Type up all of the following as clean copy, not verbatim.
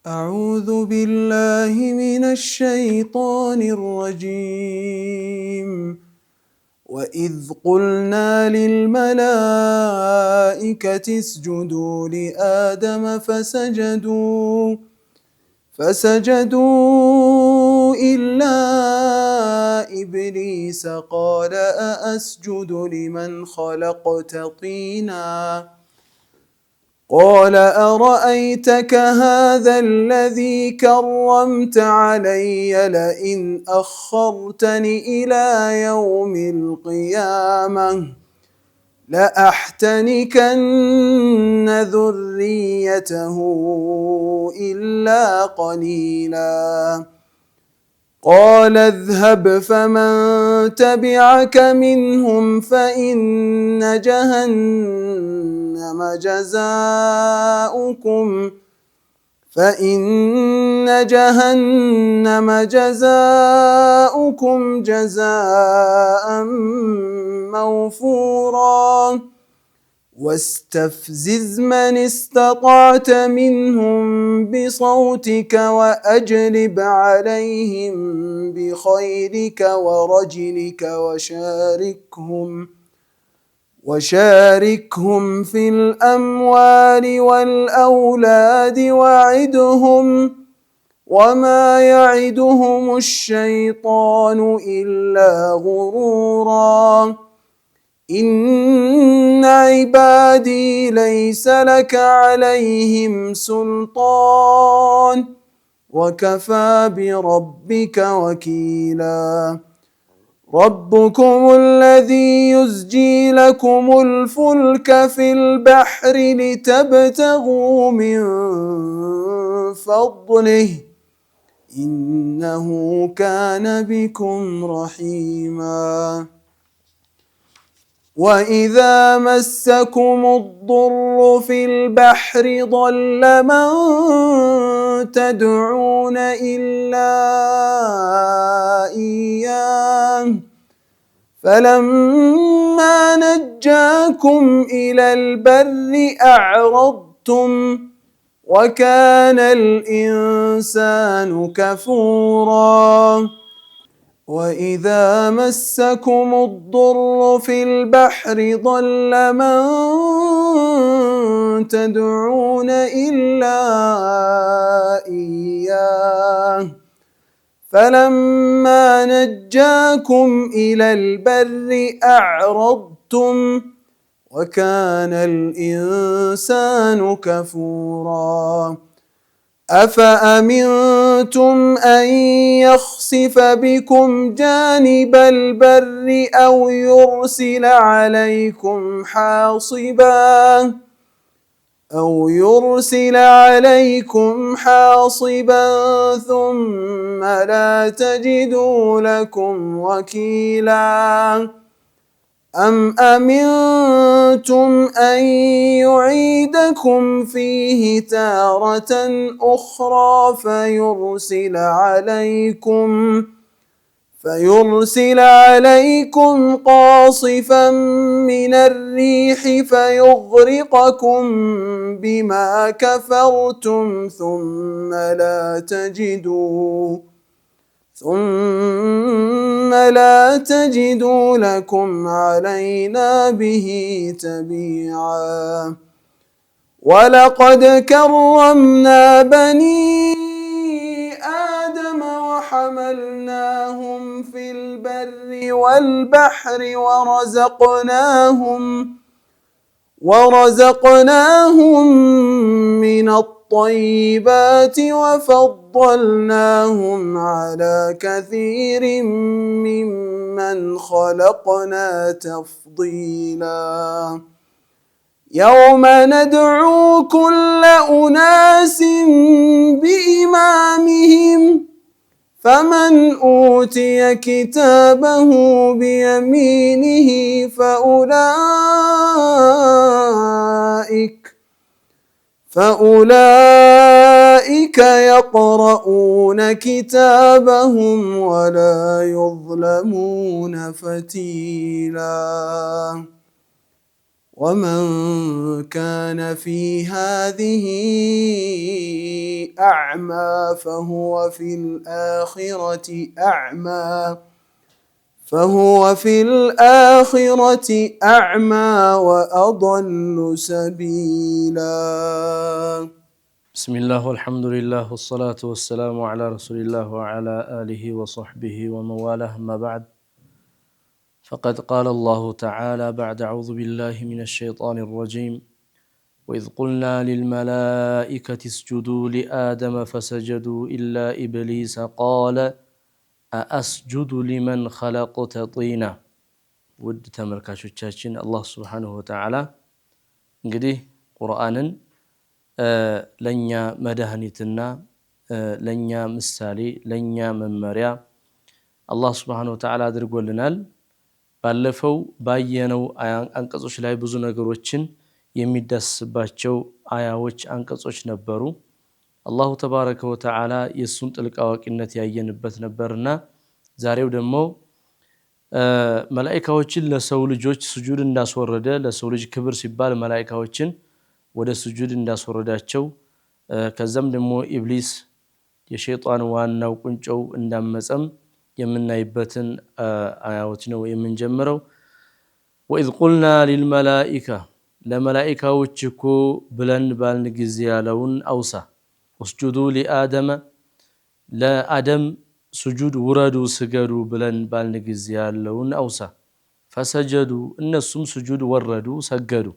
أعوذ بالله من الشيطان الرجيم. وإذ قلنا للملائكة اسجدوا لآدم فسجدوا إلا إبليس قال أأسجد لمن خلقت طينا قال أرأيتك هذا الذي كرمت علي لئن أخرتني إلى يوم القيامة لأحتنكن ذريته إلا قليلا قال اذهب فمن تبعك منهم فإن جهنم جزاؤكم جزاء موفورا واستفزز من استطعت منهم بصوتك وأجلب عليهم بخيلك ورجلك وشاركهم في الأموال والأولاد وعدهم وما يعدهم الشيطان إلا غرورا إن عبادي ليس لك عليهم سلطان وكفى بربك وكيلا ربكم الذي يزجي لكم الفلك في البحر لتبتغوا من فضله إنه كان بكم رحيما وإذا مسكم الضر في البحر ضل من تدعون إلا إياه فلما نجاكم إلى البر أعرضتم وكان الإنسان كفورا وإذا مسكم الضر في البحر ضل من تدعون إلا إياه فلما نجاكم إلى البر أعرضتم وكان الإنسان كفورا أفأمنتم أن يخسف بكم جانب البر أو يرسل عليكم حاصبا ثم لا تجدوا لكم وكيلا أم أمنتم أن يعيدكم فيه تارة أخرى فيرسل عليكم قاصفا من الريح فيغرقكم بما كفرتم ثم لا تجدوا لكم علينا به تبيعا ولقد كرمنا بني آدم وحملناهم في البر والبحر ورزقناهم من الطيبات وفضلناهم على كثير ممن خلقنا تفضيلا يوم ندعو كل أناس بإمامهم فمن أوتي كتابه بيمينه فأولئك يقرؤون كتابهم ولا يظلمون فتيلا. ومن كان في هذه أعمى فهو في الآخرة أعمى وأضل سبيلا. بسم الله والحمد لله والصلاة والسلام على رسول الله وعلى آله وصحبه ومن والاه، ما بعد، فقد قال الله تعالى بعد أعوذ بالله من الشيطان الرجيم: وإذ قلنا للملائكة اسجدوا لآدم فسجدوا إلا إبليس قال أأسجد لمن خلقت طينا. ود ተመልካቾቻችን الله سبحانه وتعالى እንግዲህ ቁርአንን ለኛ መድኃኒትና ለኛ ምሳሌ ለኛ መመሪያ አላህ Subhanahu Wa Ta'ala አድርጎልናል። ባለፈው ባየነው አንቀጾች ላይ ብዙ ነገሮችን የሚዳስባቸው አያዎች አንቀጾች ነበሩ። አላሁ ተባረከ ወተዓላ የሱን ጥልቅ አዋቂነት ያየንበት ነበርና ዛሬው ደግሞ መላእክቶችን ለሰው ልጆች ስጁድ እንዳስወረደ ለሰው ልጅ ክብር ሲባል መላእክቶችን ወደ ስጁድ እንዳስወረዳቸው ከዛም ደግሞ ኢብሊስ የሸይጣን ዋናው ቁንጮው እንዳመፀም የምናይበትን አያዎች ነው የምንጀምረው። وإذ قلنا للملائكة ለመላእክቶች እኮ ብለን ባልን ጊዜ ያለውን አውሳ اسجدوا لآدم ለአደም ስጁድ ውረዱ ስገዱ ብለን ባልን ጊዜ ያለውን አውሳ فسجدوا እነሱም ስጁድ ወረዱ ሰገዱ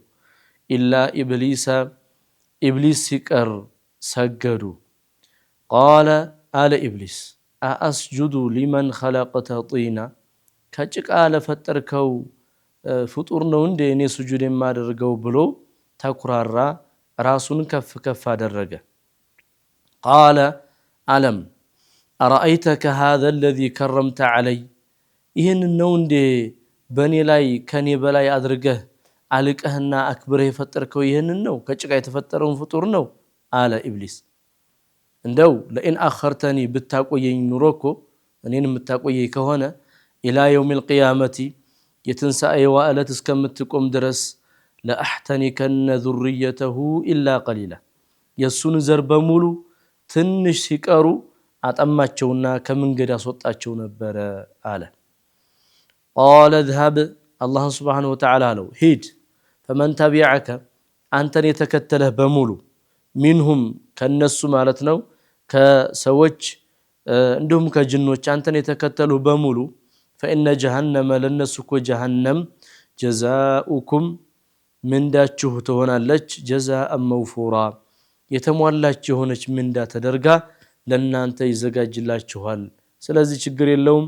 إلا إبليس سكر سجدوا قال آل إبليس أأسجد لمن خلقت طينا كجك آل فتركو فطورنا وندي إني سجود ما درجو بلو تكرر راسون كف درجة. قال ألم أرأيتك هذا الذي كرمت علي إهن النوندي بني لاي كني بلاي أدرجه አልቀህና አክብረህ የፈጠርከው ይሄንን ነው ከጭቃ የተፈጠረውን ፍጡር ነው አለ ኢብሊስ። እንደው ለኢን አኸርተኒ ብታቆየኝ ኑሮኮ እኔን የምታቆየኝ ከሆነ ኢላ የውም القيامة የትንሳኤዋ ዕለት እስከምትቆም ድረስ ለአህተኒከነ ذريته إلا قليلا የሱን ዘር በሙሉ ትንሽ ሲቀሩ አጠማቸውና ከመንገድ አስወጣቸው ነበር አለ። قال اذهب الله سبحانه وتعالى له هيد فمن تبعك أنتن يتكتله بمولو منهم كالنسو مالتنو كسوج عندهم كجنوش أنتن يتكتله بمولو فإن جهنم لنسك جهنم جزاؤكم من دا تشهتونا لج جزاء موفورا يتموالات هونش من دا تدرقا لن أنت يزقاج الله تشهال سلازي شقر اللوم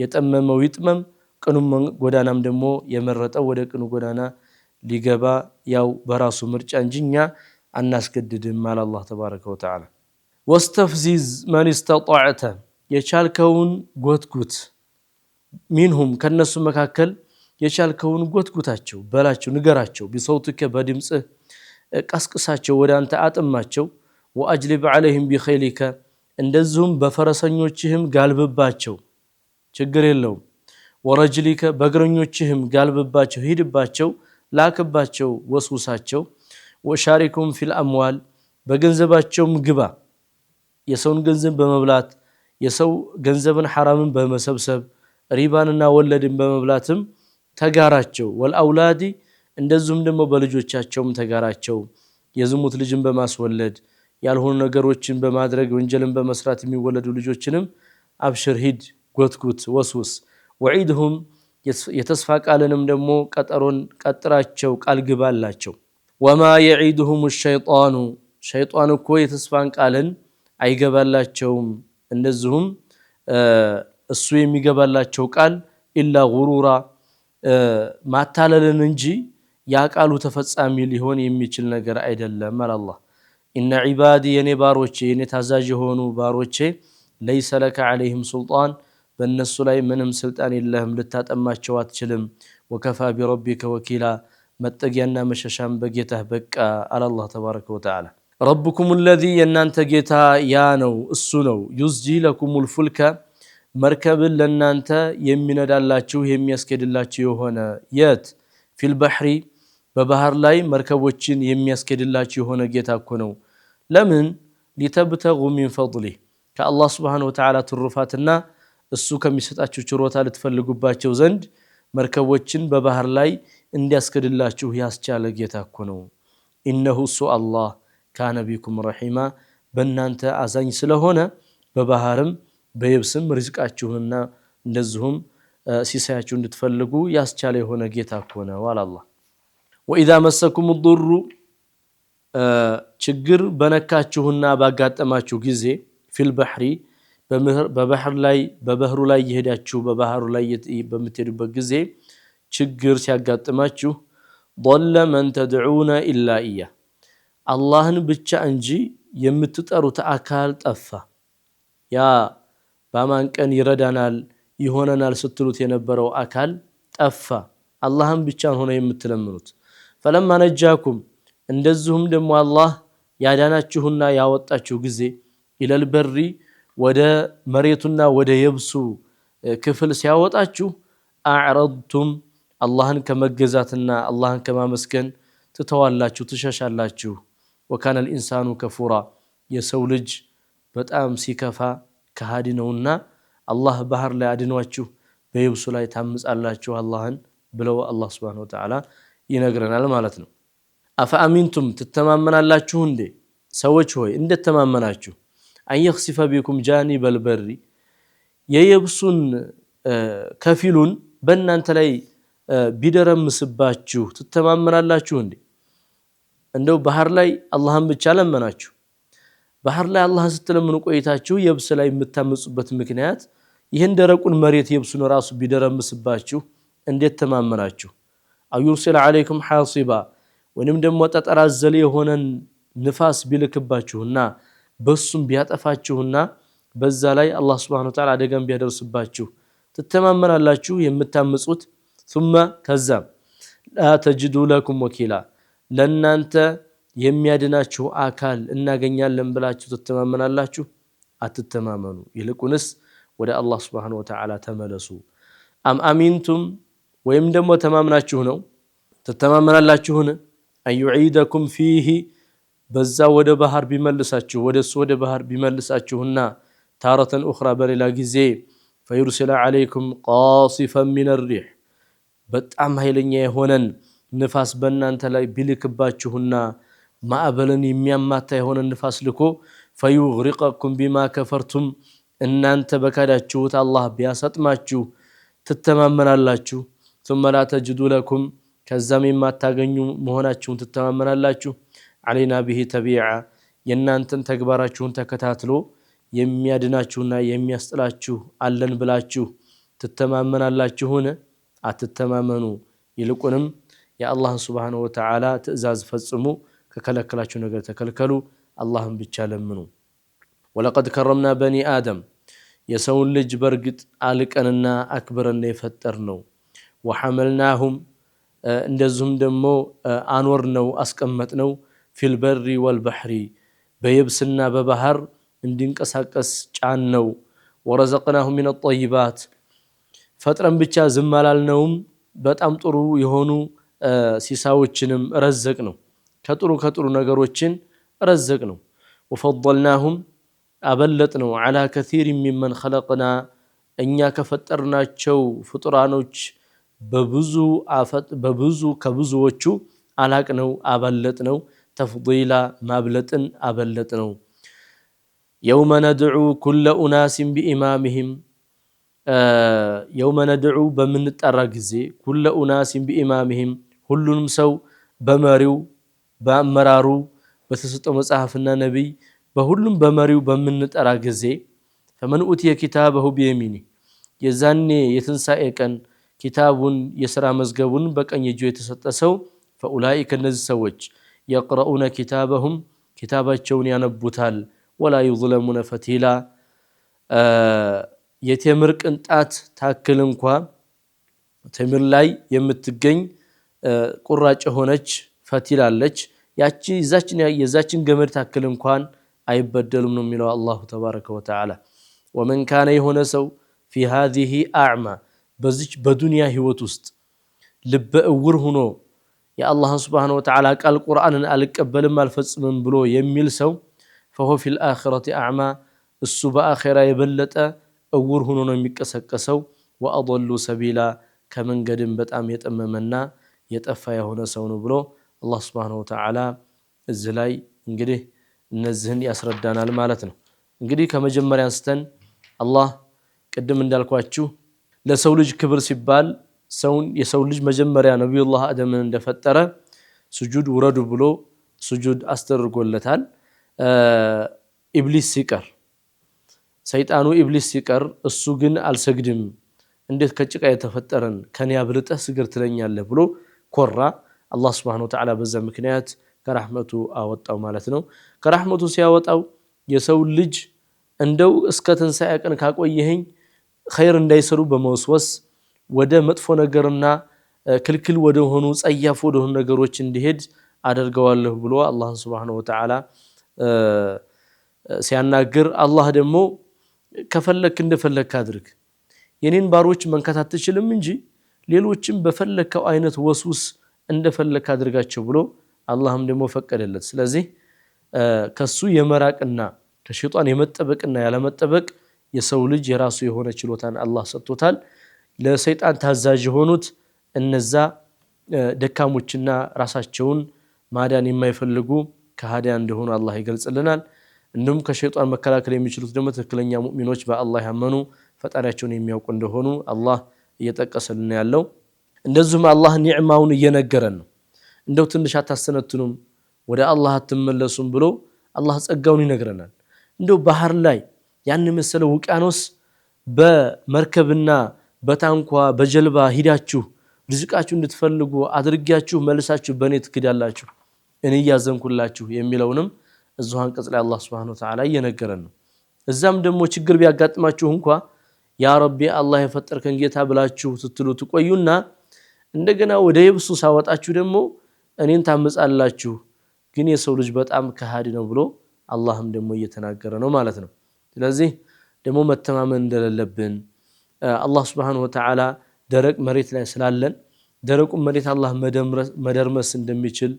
يتأمم ويتمم ቀኑም ጎዳናም ደግሞ የመረጠው ወደ ቀኑ ጎዳና ሊገባ ያው በራሱ ምርጫ እንጂኛ አናስገድድም አለ አላህ ተባረከ ወተዓላ። واستفزز من استطعت የቻልከውን ጎትጉት ሚንሁም ከነሱ መካከል የቻልከውን ጎትጉታቸው በላቸው ንገራቸው ቢሰውትከ በድምጽህ ቀስቅሳቸው ወደ አንተ አጥማቸው ወአጅሊብ عليهم بخيلك እንደዚሁም በፈረሰኞችህም ጋልብባቸው ችግር የለውም ወረጅሊከ በእግረኞችህም ጋልብባቸው ሂድባቸው ላክባቸው ወስውሳቸው ወሻሪኩም ፊል አምዋል በገንዘባቸውም ግባ የሰውን ገንዘብ በመብላት የሰው ገንዘብን ሐራምን በመሰብሰብ ሪባንና ወለድን በመብላትም ተጋራቸው ወልአውላዲ እንደዚሁም ደግሞ በልጆቻቸውም ተጋራቸው የዝሙት ልጅን በማስወለድ ያልሆኑ ነገሮችን በማድረግ ወንጀልን በመስራት የሚወለዱ ልጆችንም አብሽር ሂድ ጎትጉት ወስውስ ወዒድሁም የተስፋ ቃልንም ደግሞ ቀጠሮን ቀጥራቸው ቃል ግባላቸው ወማ የዒድሁም الشيطان ሸይጣን እኮ የተስፋን ቃልን አይገባላቸውም እንደዚሁም እሱ የሚገባላቸው ቃል ኢላ ጉሩራ ማታለልን እንጂ ያ ቃሉ ተፈጻሚ ሊሆን የሚችል ነገር አይደለም አለ አላህ። ኢነ ዒባዲ የኔ ባሮቼ የኔ ታዛዥ የሆኑ ባሮቼ ለይሰ ለከ ዐለይሂም ሱልጣን በእነሱ ላይ ምንም ስልጣን የለህም ልታጠማቸው አትችልም። ወከፋ ቢረቢከ ወኪላ መጠጊያና መሸሻም በጌታህ በቃ አለ አላህ ተባረከ ወተዓላ። ረብኩም ለዚ የእናንተ ጌታ ያ ነው እሱ ነው ዩዝጂ ለኩሙል ፉልከ መርከብን ለእናንተ የሚነዳላችሁ የሚያስኬድላችሁ የሆነ የት ፊል በሕሪ በባህር ላይ መርከቦችን የሚያስከድላችሁ የሆነ ጌታ እኮ ነው። ለምን ሊተብተጉ ሚን ፈድሊህ ከአላህ ስብሓነሁ ወተዓላ ትሩፋትና እሱ ከሚሰጣችሁ ችሮታ ልትፈልጉባቸው ዘንድ መርከቦችን በባህር ላይ እንዲያስከድላችሁ ያስቻለ ጌታ እኮ ነው። ኢነሁ እሱ አላህ ካነ ቢኩም ረሒማ በእናንተ አዛኝ ስለሆነ በባህርም በየብስም ርዝቃችሁንና እንደዚሁም ሲሳያችሁ እንድትፈልጉ ያስቻለ የሆነ ጌታ እኮ ነው አለ አላህ። ወኢዛ መሰኩም ዱሩ ችግር በነካችሁና ባጋጠማችሁ ጊዜ ፊል በሕሪ በባህሩ ላይ እየሄዳችሁ በባህሩ ላይ በምትሄዱበት ጊዜ ችግር ሲያጋጥማችሁ ضل من تدعون إلا إياه አላህን ብቻ እንጂ የምትጠሩት አካል ጠፋ። ያ በማን ቀን ይረዳናል ይሆነናል ስትሉት የነበረው አካል ጠፋ። አላህን ብቻ ሆነ የምትለምኑት። ፈለማ ነጃኩም እንደዚሁም ደግሞ አላህ ያዳናችሁና ያወጣችሁ ጊዜ ኢለል በሪ ወደ መሬቱና ወደ የብሱ ክፍል ሲያወጣችሁ አዕረድቱም አላህን ከመገዛትና አላህን ከማመስገን ትተዋላችሁ ትሸሻላችሁ። ወካነ ልኢንሳኑ ከፉራ የሰው ልጅ በጣም ሲከፋ ከሃዲ ነውና አላህ ባህር ላይ አድኗችሁ በየብሱ ላይ ታምጻላችሁ አላህን ብለው አላህ ሱብሓነሁ ወተዓላ ይነግረናል ማለት ነው። አፈአሚንቱም ትተማመናላችሁ እንዴ ሰዎች ሆይ እንደተማመናችሁ አንየኽሲፈ ቢኩም ጃኒበል በሪ የየብሱን ከፊሉን በእናንተ ላይ ቢደረምስባችሁ ትተማመናላችሁ እንዴ? እንደው ባህር ላይ አላህን ብቻ ለመናችሁ። ባህር ላይ አላህን ስትለምኑ ቆይታችሁ የብስ ላይ የምታመጹበት ምክንያት ይህን ደረቁን መሬት የብሱን ራሱ ቢደረምስባችሁ እንዴት ተማመናችሁ? አው ዩርሲለ ዐለይኩም ሐሲባ ወይንም ደግሞ ጠጠር አዘል የሆነን ንፋስ ቢልክባችሁና በሱም ቢያጠፋችሁና በዛ ላይ አላህ ሱብሓነሁ ወተዓላ አደጋን ቢያደርስባችሁ ትተማመናላችሁ የምታምጹት? ثم ከዛም ላ ተጅዱ ለኩም ወኪላ ለናንተ የሚያድናችሁ አካል እናገኛለን ብላችሁ ትተማመናላችሁ? አትተማመኑ። ይልቁንስ ወደ አላህ ሱብሓነሁ ወተዓላ ተመለሱ። አም አሚንቱም ወይም ደግሞ ተማምናችሁ ነው ትተማመናላችሁን? አንዩዒደኩም ፊህ በዛ ወደ ባህር ቢመልሳችሁ ወደሱ ወደ ባህር ቢመልሳችሁና ታረተን ኡኽራ በሌላ ጊዜ ፈዩርሲለ ዐለይኩም ቃሲፈን ሚነ ሪሕ በጣም ኃይለኛ የሆነን ንፋስ በእናንተ ላይ ቢልክባችሁና ማዕበልን የሚያማታ የሆነ ንፋስ ልኮ ፈዩግሪቀኩም ቢማ ከፈርቱም እናንተ በካዳችሁት አላህ ቢያሰጥማችሁ ትተማመናላችሁ? ثم لا تجد لكم ከዛም የማታገኙ መሆናችሁን ትተማመናላችሁ? علينا به تبيعا የእናንተን ተግባራችሁን ተከታትሎ የሚያድናችሁና የሚያስጥላችሁ አለን ብላችሁ ትተማመናላችሁን? አትተማመኑ። ይልቁንም የአላህን ሱብሓነሁ ወተዓላ ትእዛዝ ፈጽሙ፣ ከከለከላችሁ ነገር ተከልከሉ፣ አላህን ብቻ ለምኑ። ወለቀድ ከረምና በኒ አደም የሰውን ልጅ በርግጥ አልቀንና አክብረን የፈጠር ነው። ወሐመልናሁም እንደዚሁም ደግሞ አኖር ነው አስቀመጥ ነው ፊል በሪ ወልበሕሪ በየብስና በባህር እንዲንቀሳቀስ ጫን ነው። ወረዘቅናሁም ሚነ ጠይባት ፈጥረን ብቻ ዝም አላልነውም፣ በጣም ጥሩ የሆኑ ሲሳዎችንም ረዘቅ ነው። ከጥሩ ነገሮችን ረዘቅ ነው። ወፈضልናሁም አበለጥ ነው ዐላ ከሲር ሚመን ኸለቅና እኛ ከፈጠርናቸው ፍጡራኖች በብዙ ከብዙዎቹ አላቅ ነው አበለጥ ነው። ተፍዲላ ማብለጥን አበለጥ ነው። የውመ ነድዑ ኩለ ኡናሲን ቢኢማምህም የውመ ነድዑ በምንጠራ ጊዜ ኩለ ኡናሲን ቢኢማምህም ሁሉንም ሰው በመሪው በአመራሩ በተሰጠው መጽሐፍና ነቢይ በሁሉም በመሪው በምንጠራ ጊዜ ፈመን ኡትየ ኪታበሁ ቢየሚኒህ የዛኔ የትንሣኤ ቀን ኪታቡን የሥራ መዝገቡን በቀኝ እጁ የተሰጠ ሰው ፈኡላኢከ እነዚህ ሰዎች የቅረኡነ ኪታበሁም ኪታባቸውን ያነቡታል። ወላ ዩዝለሙነ ፈቲላ የቴምር ቅንጣት ታክል እንኳ ቴምር ላይ የምትገኝ ቁራጭ ሆነች ፈቲል አለች። ያቺ የዛችን ገመድ ታክል እንኳን አይበደሉም ነው የሚለው አላሁ ተባረከ ወተዓላ። ወመን ካነ የሆነ ሰው ፊ ሃዚሂ አዕማ በዚች በዱንያ ህይወት ውስጥ ልበ እውር ሁኖ የአላህ Subhanahu Wa Ta'ala ቃል ቁርአንን አልቀበልም አልፈጽምም ብሎ የሚል ሰው فهو في الآخرة أعمى እሱ በአኺራ የበለጠ እውር ሆኖ ነው የሚቀሰቀሰው وأضل سبيلا ከመንገድም በጣም የጠመመና የጠፋ የሆነ ሰው ነው ብሎ አላህ Subhanahu Wa Ta'ala እዚህ ላይ እንግዲህ እነዚህን ያስረዳናል ማለት ነው እንግዲህ ከመጀመሪያ አንስተን አላህ ቅድም እንዳልኳችሁ ለሰው ልጅ ክብር ሲባል የሰው ልጅ መጀመሪያ ነብዩላህ አደምን እንደፈጠረ ስጁድ ውረዱ ብሎ ስጁድ አስተርጎለታል ኢብሊስ ሲቀር ሰይጣኑ ኢብሊስ ሲቀር እሱ ግን አልሰግድም እንዴት ከጭቃ የተፈጠረን ከኔ አብልጠህ ስግር ትለኛለህ ብሎ ኮራ አላህ Subhanahu Wa Ta'ala በዛ ምክንያት ከራህመቱ አወጣው ማለት ነው ከራህመቱ ሲያወጣው የሰው ልጅ እንደው እስከ ትንሣኤ ቀን ካቆየኸኝ ኸይር እንዳይሰሩ በመወስወስ ወደ መጥፎ ነገርና ክልክል ወደ ሆኑ ጸያፍ ወደ ሆኑ ነገሮች እንዲሄድ አደርገዋለሁ ብሎ አላህ Subhanahu Wa Ta'ala ሲያናግር አላህ ደግሞ ከፈለክ እንደፈለክ አድርግ የኔን ባሮች መንካት አትችልም እንጂ ሌሎችም በፈለከው አይነት ወስውስ እንደፈለክ አድርጋቸው ብሎ አላህም ደግሞ ፈቀደለት ስለዚህ ከሱ የመራቅና ከሸይጣን የመጠበቅና ያለመጠበቅ የሰው ልጅ የራሱ የሆነ ችሎታን አላህ ሰጥቶታል ለሰይጣን ታዛዥ ሆኑት እነዛ ደካሞችና ራሳቸውን ማዳን የማይፈልጉ ከሃዲያን እንደሆኑ አላህ ይገልጽልናል እንዲሁም ከሸይጣን መከላከል የሚችሉት ደግሞ ትክክለኛ ሙእሚኖች በአላህ ያመኑ ፈጣሪያቸውን የሚያውቁ እንደሆኑ አላህ እየጠቀሰልን ያለው እንደዚሁም አላህ ኒዕማውን እየነገረን ነው እንደው ትንሽ አታስተነትኑም ወደ አላህ አትመለሱም ብሎ አላህ ጸጋውን ይነግረናል እንደው ባህር ላይ ያን መሰለው ውቅያኖስ በመርከብና በታንኳ በጀልባ ሂዳችሁ ርዝቃችሁ እንድትፈልጉ አድርጊያችሁ መልሳችሁ በኔ ትክዳላችሁ እኔ ያዘንኩላችሁ የሚለውንም እዛው አንቀጽ ላይ አላህ Subhanahu Wa Ta'ala እየነገረን ነው እዛም ደግሞ ችግር ቢያጋጥማችሁ እንኳን ያ ረቢ አላህ የፈጠርከን ጌታ ብላችሁ ስትሉ ትቆዩና እንደገና ወደ የብሱ ሳወጣችሁ ደግሞ እኔን ታመጻላችሁ ግን የሰው ልጅ በጣም ከሃዲ ነው ብሎ አላህም ደግሞ እየተናገረ ነው ማለት ነው ስለዚህ ደግሞ መተማመን እንደሌለብን አላህ Subhanahu Wa Ta'ala ደረቅ መሬት ላይ ስላለን ደረቁ መሬት አላህ መደርመስ እንደሚችል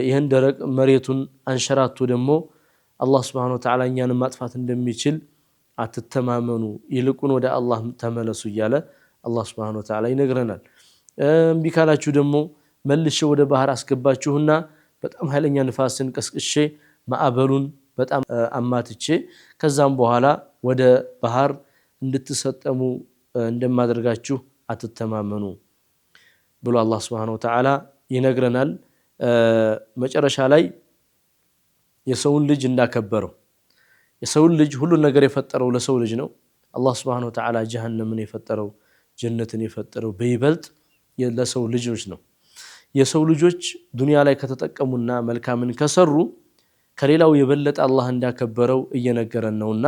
ይሄን ደረቅ መሬቱን አንሸራቶ ደግሞ አላህ Subhanahu Wa Ta'ala እኛን ማጥፋት እንደሚችል አትተማመኑ ይልቁን ወደ አላህ ተመለሱ እያለ አላህ Subhanahu Wa Ta'ala ይነግረናል እምቢ ካላችሁ ደግሞ መልሼ ወደ ባህር አስገባችሁና በጣም ኃይለኛ ንፋስን ቀስቅሼ ማዕበሉን በጣም አማትቼ ከዛም በኋላ ወደ ባህር እንድትሰጠሙ እንደማደርጋችሁ አትተማመኑ ብሎ አላህ Subhanahu Wa Ta'ala ይነግረናል መጨረሻ ላይ የሰውን ልጅ እንዳከበረው የሰው ልጅ ሁሉ ነገር የፈጠረው ለሰው ልጅ ነው አላህ Subhanahu Wa Ta'ala ጀሃነምን የፈጠረው ጀነትን የፈጠረው በይበልጥ ለሰው ልጆች ነው የሰው ልጆች ዱንያ ላይ ከተጠቀሙና መልካምን ከሰሩ ከሌላው የበለጠ አላህ እንዳከበረው እየነገረን ነውና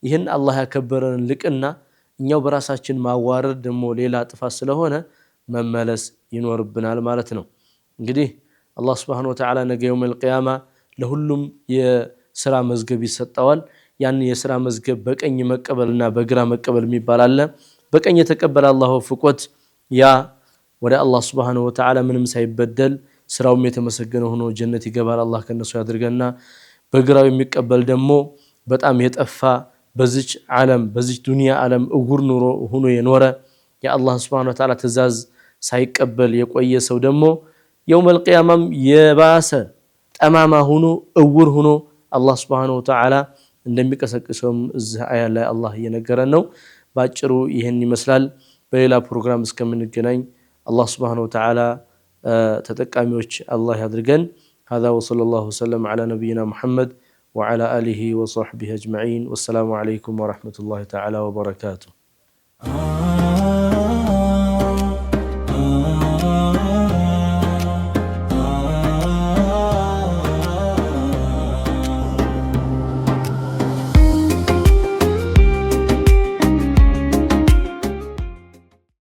ይሄን አላህ ያከበረን ልቅና እኛው በራሳችን ማዋረድ ደግሞ ሌላ ጥፋት ስለሆነ መመለስ ይኖርብናል ማለት ነው እንግዲህ አላህ Subhanahu Wa Ta'ala ነገ የውመል ቂያማ ለሁሉም የሥራ መዝገብ ይሰጣዋል ያን የሥራ መዝገብ በቀኝ መቀበልና በግራ መቀበል የሚባል አለ በቀኝ የተቀበለ አላህ ፍቆት ያ ወደ አላህ Subhanahu Wa Ta'ala ምንም ሳይበደል ስራውም የተመሰገነ ሆኖ ጀነት ይገባል አላህ ከነሱ ያድርገና በግራው የሚቀበል ደግሞ በጣም የጠፋ በዚች ዓለም በዚች ዱንያ ዓለም እጉር ኑሮ ሆኖ የኖረ የአላህ Subhanahu Wa Ta'ala ትእዛዝ ሳይቀበል የቆየ ሰው ደግሞ የውመል ቂያማም የባሰ ጠማማ ሆኖ እውር ሆኖ አላህ Subhanahu Wa Ta'ala እንደሚቀሰቅሰው እዚህ አያ ላይ አላህ እየነገረን ነው ባጭሩ ይሄን ይመስላል በሌላ ፕሮግራም እስከምንገናኝ አላህ Subhanahu Wa Ta'ala ተጠቃሚዎች አላህ ያድርገን هذا وصلى الله وسلم على نبينا محمد وعلى آله وصحبه أجمعين والسلام عليكم ورحمة الله تعالى وبركاته